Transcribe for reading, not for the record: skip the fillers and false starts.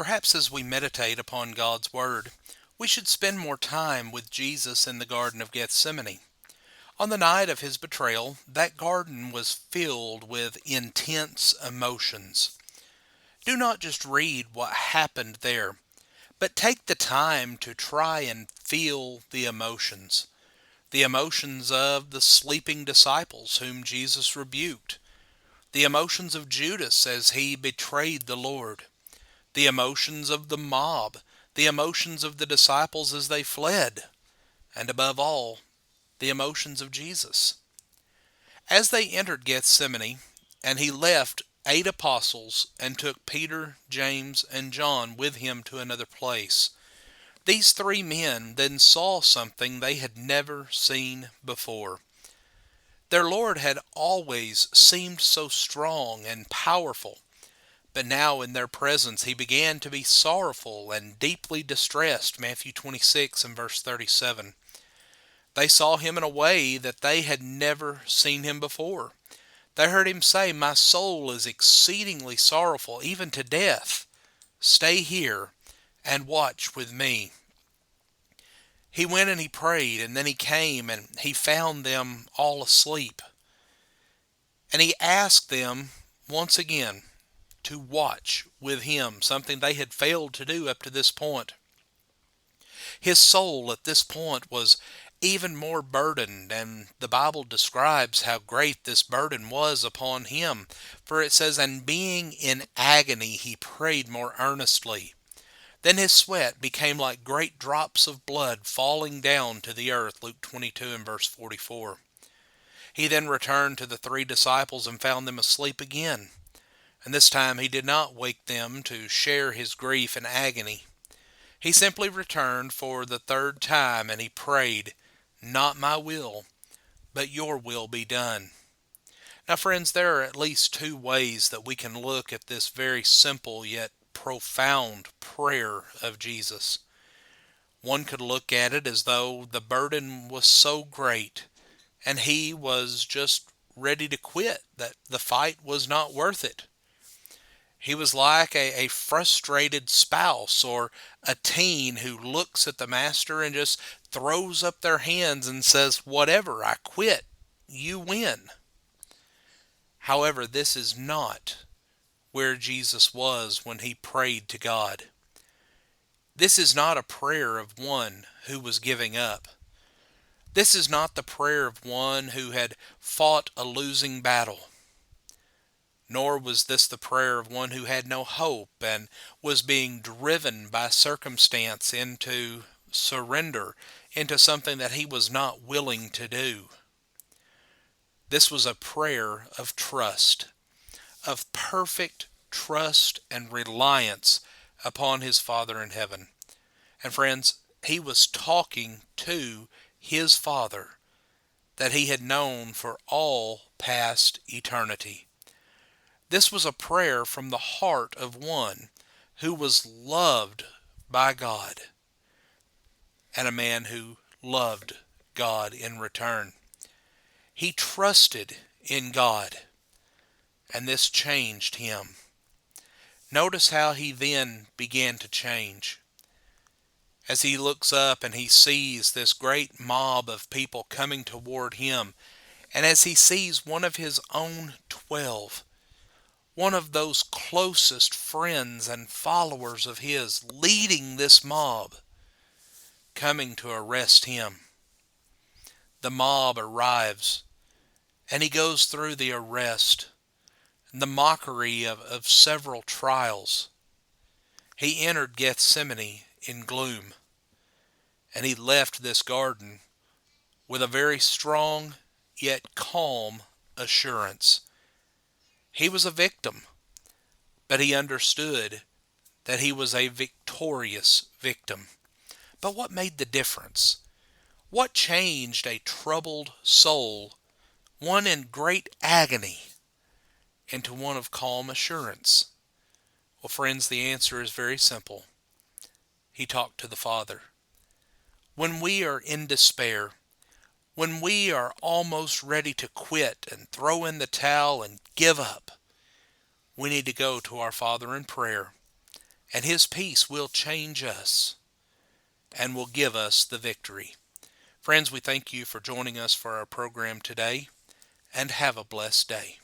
Perhaps as we meditate upon God's Word, we should spend more time with Jesus in the Garden of Gethsemane. On the night of his betrayal, that garden was filled with intense emotions. Do not just read what happened there, but take the time to try and feel the emotions. The emotions of the sleeping disciples whom Jesus rebuked. The emotions of Judas as he betrayed the Lord. The emotions of the mob. The emotions of the disciples as they fled. And above all, the emotions of Jesus. As they entered Gethsemane, and he left 8 apostles and took Peter, James, and John with him to another place, these 3 men then saw something they had never seen before. Their Lord had always seemed so strong and powerful, but now in their presence he began to be sorrowful and deeply distressed, Matthew 26 and verse 37. They saw him in a way that they had never seen him before. They heard him say, "My soul is exceedingly sorrowful, even to death. Stay here and watch with me." He went and he prayed, and then he came and he found them all asleep. And he asked them once again to watch with him, something they had failed to do up to this point. His soul at this point was even more burdened, and the Bible describes how great this burden was upon him. For it says, "And being in agony, he prayed more earnestly. Then his sweat became like great drops of blood falling down to the earth," Luke 22 and verse 44. He then returned to the 3 disciples and found them asleep again. And this time he did not wake them to share his grief and agony. He simply returned for the 3rd time and he prayed, "Not my will, but your will be done." Now, friends, there are at least 2 ways that we can look at this very simple yet profound prayer of Jesus. One could look at it as though the burden was so great and he was just ready to quit, that the fight was not worth it. He was like a frustrated spouse or a teen who looks at the master and just throws up their hands and says, "Whatever, I quit. You win." However, this is not where Jesus was when he prayed to God. This is not a prayer of one who was giving up. This is not the prayer of one who had fought a losing battle. Nor was this the prayer of one who had no hope and was being driven by circumstance into surrender, into something that he was not willing to do. This was a prayer of trust, of perfect trust and reliance upon his Father in heaven. And friends, he was talking to his Father that he had known for all past eternity. This was a prayer from the heart of one who was loved by God and a man who loved God in return. He trusted in God, and this changed him. Notice how he then began to change. As he looks up and he sees this great mob of people coming toward him, and as he sees one of his own 12, one of those closest friends and followers of his, leading this mob, coming to arrest him. The mob arrives, and he goes through the arrest, and the mockery of several trials. He entered Gethsemane in gloom, and he left this garden with a very strong yet calm assurance. He was a victim, but he understood that he was a victorious victim. But what made the difference? What changed a troubled soul, one in great agony, into one of calm assurance? Well, friends, the answer is very simple. He talked to the Father. When we are in despair, when we are almost ready to quit and throw in the towel and give up, we need to go to our Father in prayer and His peace will change us and will give us the victory. Friends, we thank you for joining us for our program today, and have a blessed day.